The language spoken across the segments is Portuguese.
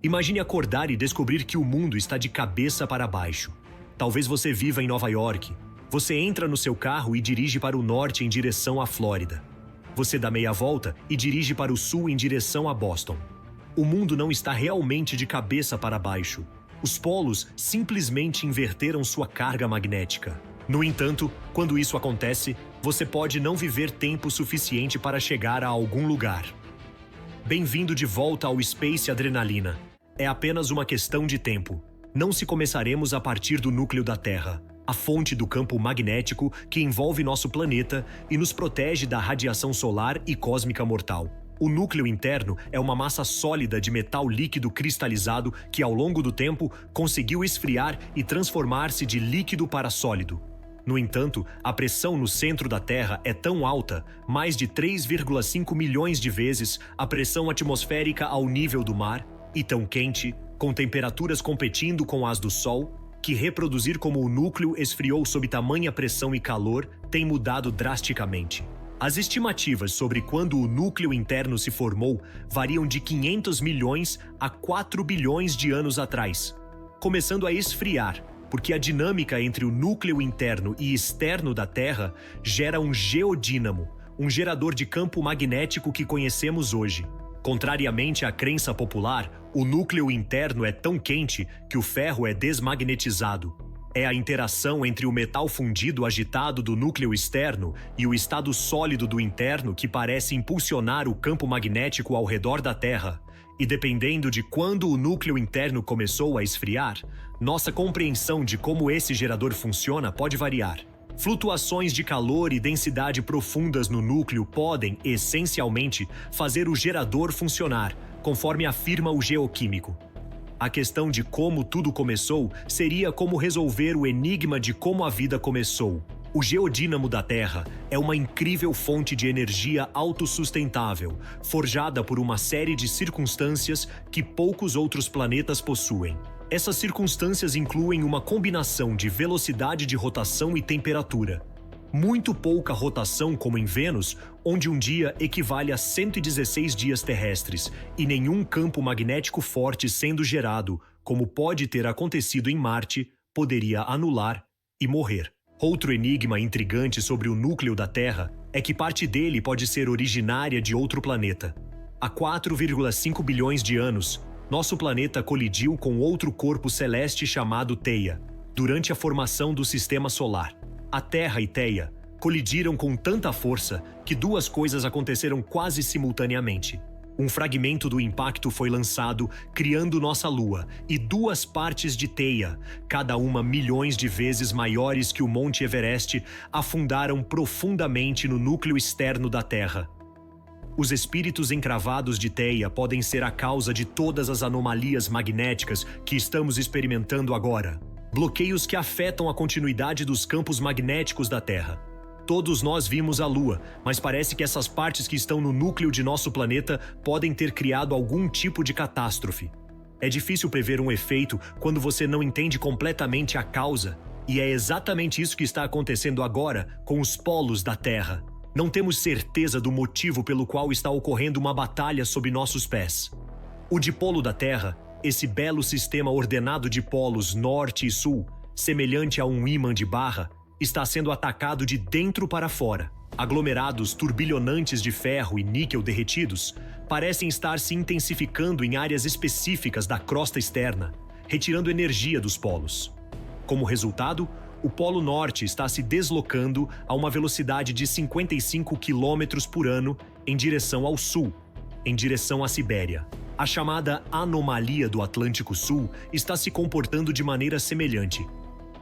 Imagine acordar e descobrir que o mundo está de cabeça para baixo. Talvez você viva em Nova York. Você entra no seu carro e dirige para o norte em direção à Flórida. Você dá meia volta e dirige para o sul em direção a Boston. O mundo não está realmente de cabeça para baixo. Os polos simplesmente inverteram sua carga magnética. No entanto, quando isso acontece, você pode não viver tempo suficiente para chegar a algum lugar. Bem-vindo de volta ao Space Adrenalina. É apenas uma questão de tempo. Não se começaremos a partir do núcleo da Terra, a fonte do campo magnético que envolve nosso planeta e nos protege da radiação solar e cósmica mortal. O núcleo interno é uma massa sólida de metal líquido cristalizado que, ao longo do tempo, conseguiu esfriar e transformar-se de líquido para sólido. No entanto, a pressão no centro da Terra é tão alta, mais de 3,5 milhões de vezes a pressão atmosférica ao nível do mar, e tão quente, com temperaturas competindo com as do Sol, que reproduzir como o núcleo esfriou sob tamanha pressão e calor tem mudado drasticamente. As estimativas sobre quando o núcleo interno se formou variam de 500 milhões a 4 bilhões de anos atrás, começando a esfriar, porque a dinâmica entre o núcleo interno e externo da Terra gera um geodínamo, um gerador de campo magnético que conhecemos hoje. Contrariamente à crença popular, o núcleo interno é tão quente que o ferro é desmagnetizado. É a interação entre o metal fundido agitado do núcleo externo e o estado sólido do interno que parece impulsionar o campo magnético ao redor da Terra. E dependendo de quando o núcleo interno começou a esfriar, nossa compreensão de como esse gerador funciona pode variar. Flutuações de calor e densidade profundas no núcleo podem, essencialmente, fazer o gerador funcionar, conforme afirma o geoquímico. A questão de como tudo começou seria como resolver o enigma de como a vida começou. O geodínamo da Terra é uma incrível fonte de energia autossustentável, forjada por uma série de circunstâncias que poucos outros planetas possuem. Essas circunstâncias incluem uma combinação de velocidade de rotação e temperatura. Muito pouca rotação, como em Vênus, onde um dia equivale a 116 dias terrestres, e nenhum campo magnético forte sendo gerado, como pode ter acontecido em Marte, poderia anular e morrer. Outro enigma intrigante sobre o núcleo da Terra é que parte dele pode ser originária de outro planeta. Há 4,5 bilhões de anos, nosso planeta colidiu com outro corpo celeste chamado Theia, durante a formação do Sistema Solar. A Terra e Theia colidiram com tanta força que duas coisas aconteceram quase simultaneamente. Um fragmento do impacto foi lançado, criando nossa Lua, e duas partes de Theia, cada uma milhões de vezes maiores que o Monte Everest, afundaram profundamente no núcleo externo da Terra. Os espíritos encravados de Theia podem ser a causa de todas as anomalias magnéticas que estamos experimentando agora. Bloqueios que afetam a continuidade dos campos magnéticos da Terra. Todos nós vimos a Lua, mas parece que essas partes que estão no núcleo de nosso planeta podem ter criado algum tipo de catástrofe. É difícil prever um efeito quando você não entende completamente a causa, e é exatamente isso que está acontecendo agora com os polos da Terra. Não temos certeza do motivo pelo qual está ocorrendo uma batalha sob nossos pés. O dipolo da Terra, esse belo sistema ordenado de polos norte e sul, semelhante a um ímã de barra, está sendo atacado de dentro para fora. Aglomerados turbilhonantes de ferro e níquel derretidos parecem estar se intensificando em áreas específicas da crosta externa, retirando energia dos polos. Como resultado, o Polo Norte está se deslocando a uma velocidade de 55 km por ano em direção ao sul, em direção à Sibéria. A chamada anomalia do Atlântico Sul está se comportando de maneira semelhante.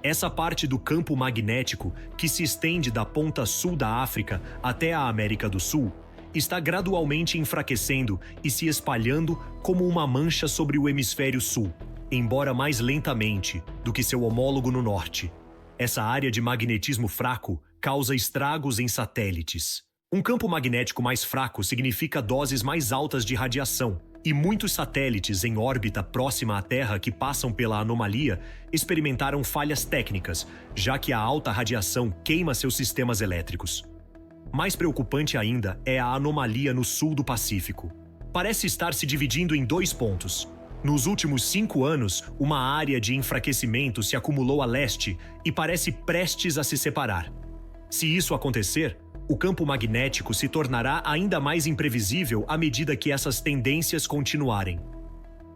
Essa parte do campo magnético, que se estende da ponta sul da África até a América do Sul, está gradualmente enfraquecendo e se espalhando como uma mancha sobre o hemisfério sul, embora mais lentamente do que seu homólogo no norte. Essa área de magnetismo fraco causa estragos em satélites. Um campo magnético mais fraco significa doses mais altas de radiação, e muitos satélites em órbita próxima à Terra que passam pela anomalia experimentaram falhas técnicas, já que a alta radiação queima seus sistemas elétricos. Mais preocupante ainda é a anomalia no sul do Pacífico. Parece estar se dividindo em dois pontos. Nos últimos 5 anos, uma área de enfraquecimento se acumulou a leste e parece prestes a se separar. Se isso acontecer, o campo magnético se tornará ainda mais imprevisível à medida que essas tendências continuarem.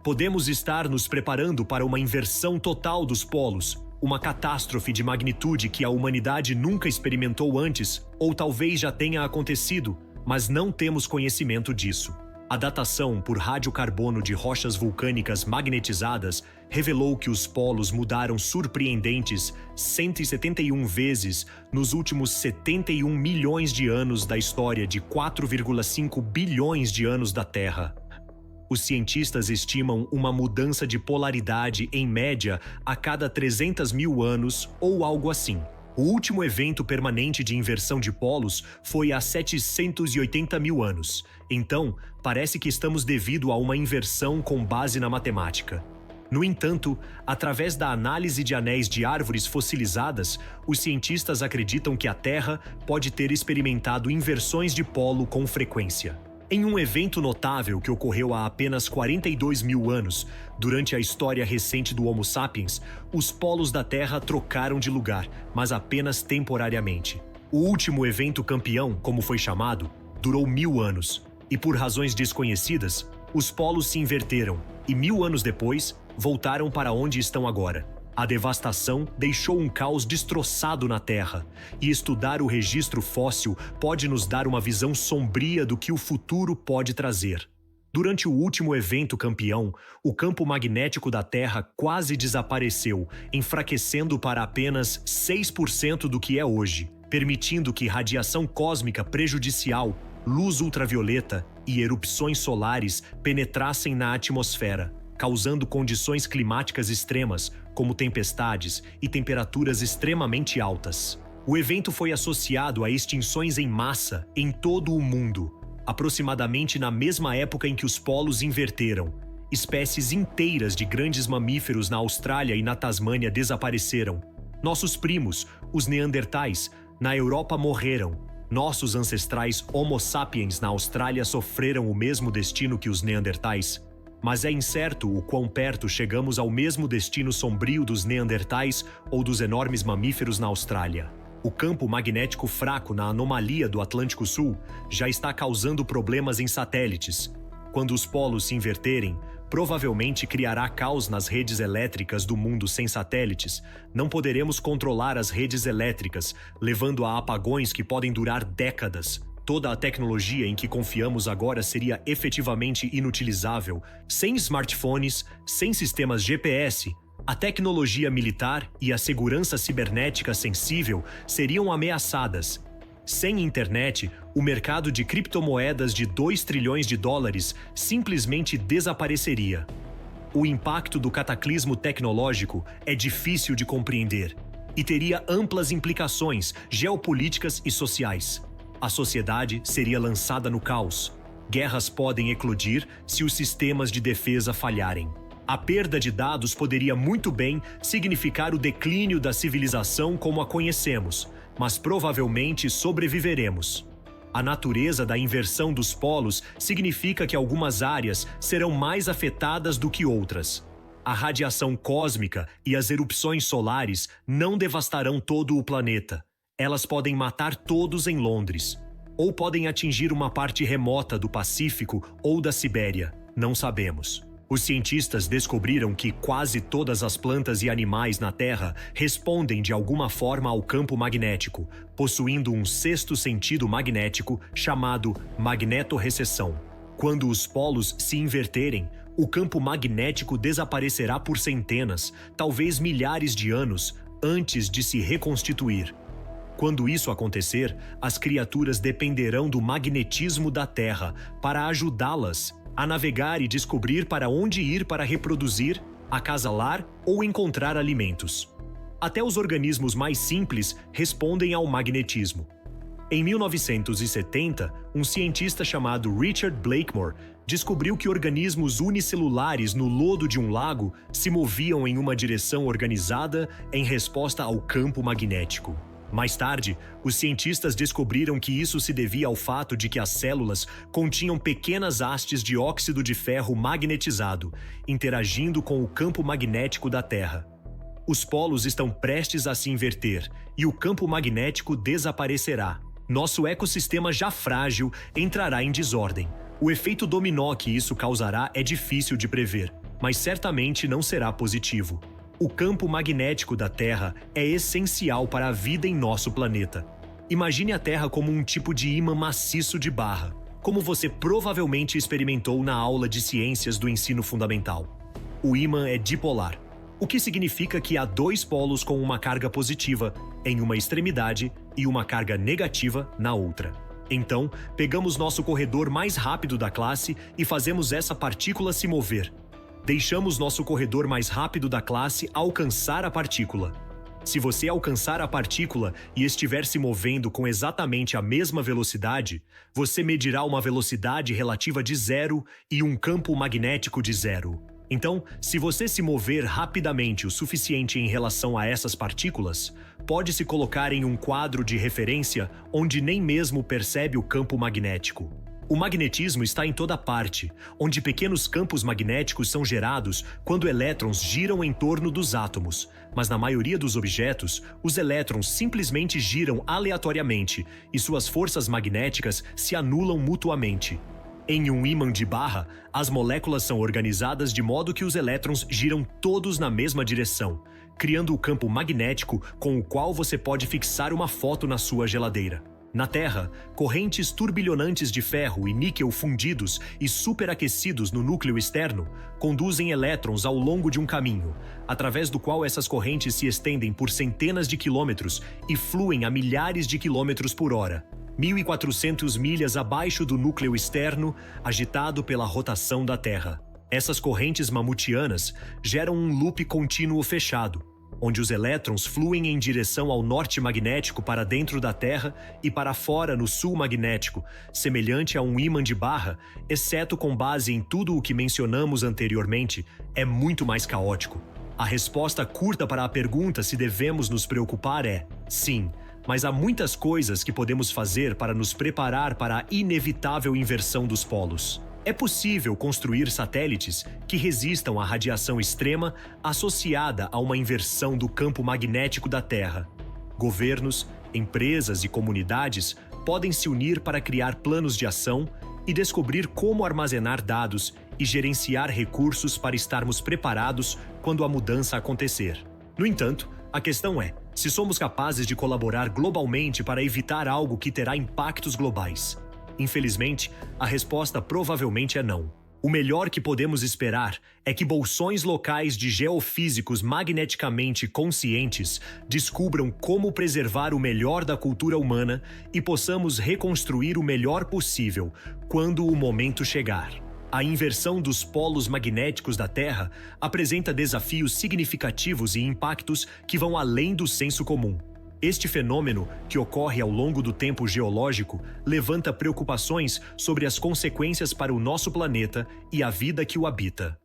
Podemos estar nos preparando para uma inversão total dos polos, uma catástrofe de magnitude que a humanidade nunca experimentou antes, ou talvez já tenha acontecido, mas não temos conhecimento disso. A datação por radiocarbono de rochas vulcânicas magnetizadas revelou que os polos mudaram surpreendentes 171 vezes nos últimos 71 milhões de anos da história de 4,5 bilhões de anos da Terra. Os cientistas estimam uma mudança de polaridade em média a cada 300 mil anos ou algo assim. O último evento permanente de inversão de polos foi há 780 mil anos. Então, parece que estamos devido a uma inversão com base na matemática. No entanto, através da análise de anéis de árvores fossilizadas, os cientistas acreditam que a Terra pode ter experimentado inversões de polo com frequência. Em um evento notável que ocorreu há apenas 42 mil anos, durante a história recente do Homo sapiens, os polos da Terra trocaram de lugar, mas apenas temporariamente. O último evento campeão, como foi chamado, durou 1000 anos, e por razões desconhecidas, os polos se inverteram e 1000 anos depois, voltaram para onde estão agora. A devastação deixou um caos destroçado na Terra, e estudar o registro fóssil pode nos dar uma visão sombria do que o futuro pode trazer. Durante o último evento campeão, o campo magnético da Terra quase desapareceu, enfraquecendo para apenas 6% do que é hoje, permitindo que radiação cósmica prejudicial, luz ultravioleta e erupções solares penetrassem na atmosfera, causando condições climáticas extremas, como tempestades e temperaturas extremamente altas. O evento foi associado a extinções em massa em todo o mundo, aproximadamente na mesma época em que os polos inverteram. Espécies inteiras de grandes mamíferos na Austrália e na Tasmânia desapareceram. Nossos primos, os neandertais, na Europa morreram. Nossos ancestrais Homo sapiens na Austrália sofreram o mesmo destino que os neandertais. Mas é incerto o quão perto chegamos ao mesmo destino sombrio dos neandertais ou dos enormes mamíferos na Austrália. O campo magnético fraco na anomalia do Atlântico Sul já está causando problemas em satélites. Quando os polos se inverterem, provavelmente criará caos nas redes elétricas do mundo sem satélites. Não poderemos controlar as redes elétricas, levando a apagões que podem durar décadas. Toda a tecnologia em que confiamos agora seria efetivamente inutilizável, sem smartphones, sem sistemas GPS. A tecnologia militar e a segurança cibernética sensível seriam ameaçadas. Sem internet, o mercado de criptomoedas de 2 trilhões de dólares simplesmente desapareceria. O impacto do cataclismo tecnológico é difícil de compreender e teria amplas implicações geopolíticas e sociais. A sociedade seria lançada no caos. Guerras podem eclodir se os sistemas de defesa falharem. A perda de dados poderia muito bem significar o declínio da civilização como a conhecemos, mas provavelmente sobreviveremos. A natureza da inversão dos polos significa que algumas áreas serão mais afetadas do que outras. A radiação cósmica e as erupções solares não devastarão todo o planeta. Elas podem matar todos em Londres, ou podem atingir uma parte remota do Pacífico ou da Sibéria, não sabemos. Os cientistas descobriram que quase todas as plantas e animais na Terra respondem de alguma forma ao campo magnético, possuindo um sexto sentido magnético chamado magnetorrecessão. Quando os polos se inverterem, o campo magnético desaparecerá por centenas, talvez milhares de anos, antes de se reconstituir. Quando isso acontecer, as criaturas dependerão do magnetismo da Terra para ajudá-las a navegar e descobrir para onde ir para reproduzir, acasalar ou encontrar alimentos. Até os organismos mais simples respondem ao magnetismo. Em 1970, um cientista chamado Richard Blakemore descobriu que organismos unicelulares no lodo de um lago se moviam em uma direção organizada em resposta ao campo magnético. Mais tarde, os cientistas descobriram que isso se devia ao fato de que as células continham pequenas hastes de óxido de ferro magnetizado, interagindo com o campo magnético da Terra. Os polos estão prestes a se inverter e o campo magnético desaparecerá. Nosso ecossistema já frágil entrará em desordem. O efeito dominó que isso causará é difícil de prever, mas certamente não será positivo. O campo magnético da Terra é essencial para a vida em nosso planeta. Imagine a Terra como um tipo de ímã maciço de barra, como você provavelmente experimentou na aula de ciências do ensino fundamental. O ímã é dipolar, o que significa que há dois polos com uma carga positiva em uma extremidade e uma carga negativa na outra. Então, pegamos nosso corredor mais rápido da classe e fazemos essa partícula se mover. Deixamos nosso corredor mais rápido da classe alcançar a partícula. Se você alcançar a partícula e estiver se movendo com exatamente a mesma velocidade, você medirá uma velocidade relativa de zero e um campo magnético de zero. Então, se você se mover rapidamente o suficiente em relação a essas partículas, pode se colocar em um quadro de referência onde nem mesmo percebe o campo magnético. O magnetismo está em toda parte, onde pequenos campos magnéticos são gerados quando elétrons giram em torno dos átomos, mas na maioria dos objetos, os elétrons simplesmente giram aleatoriamente e suas forças magnéticas se anulam mutuamente. Em um ímã de barra, as moléculas são organizadas de modo que os elétrons giram todos na mesma direção, criando o campo magnético com o qual você pode fixar uma foto na sua geladeira. Na Terra, correntes turbilhonantes de ferro e níquel fundidos e superaquecidos no núcleo externo conduzem elétrons ao longo de um caminho, através do qual essas correntes se estendem por centenas de quilômetros e fluem a milhares de quilômetros por hora, 1.400 milhas abaixo do núcleo externo, agitado pela rotação da Terra. Essas correntes mamutianas geram um loop contínuo fechado, onde os elétrons fluem em direção ao norte magnético para dentro da Terra e para fora no sul magnético, semelhante a um ímã de barra, exceto com base em tudo o que mencionamos anteriormente, é muito mais caótico. A resposta curta para a pergunta se devemos nos preocupar é sim, mas há muitas coisas que podemos fazer para nos preparar para a inevitável inversão dos polos. É possível construir satélites que resistam à radiação extrema associada a uma inversão do campo magnético da Terra. Governos, empresas e comunidades podem se unir para criar planos de ação e descobrir como armazenar dados e gerenciar recursos para estarmos preparados quando a mudança acontecer. No entanto, a questão é: se somos capazes de colaborar globalmente para evitar algo que terá impactos globais? Infelizmente, a resposta provavelmente é não. O melhor que podemos esperar é que bolsões locais de geofísicos magneticamente conscientes descubram como preservar o melhor da cultura humana e possamos reconstruir o melhor possível quando o momento chegar. A inversão dos polos magnéticos da Terra apresenta desafios significativos e impactos que vão além do senso comum. Este fenômeno, que ocorre ao longo do tempo geológico, levanta preocupações sobre as consequências para o nosso planeta e a vida que o habita.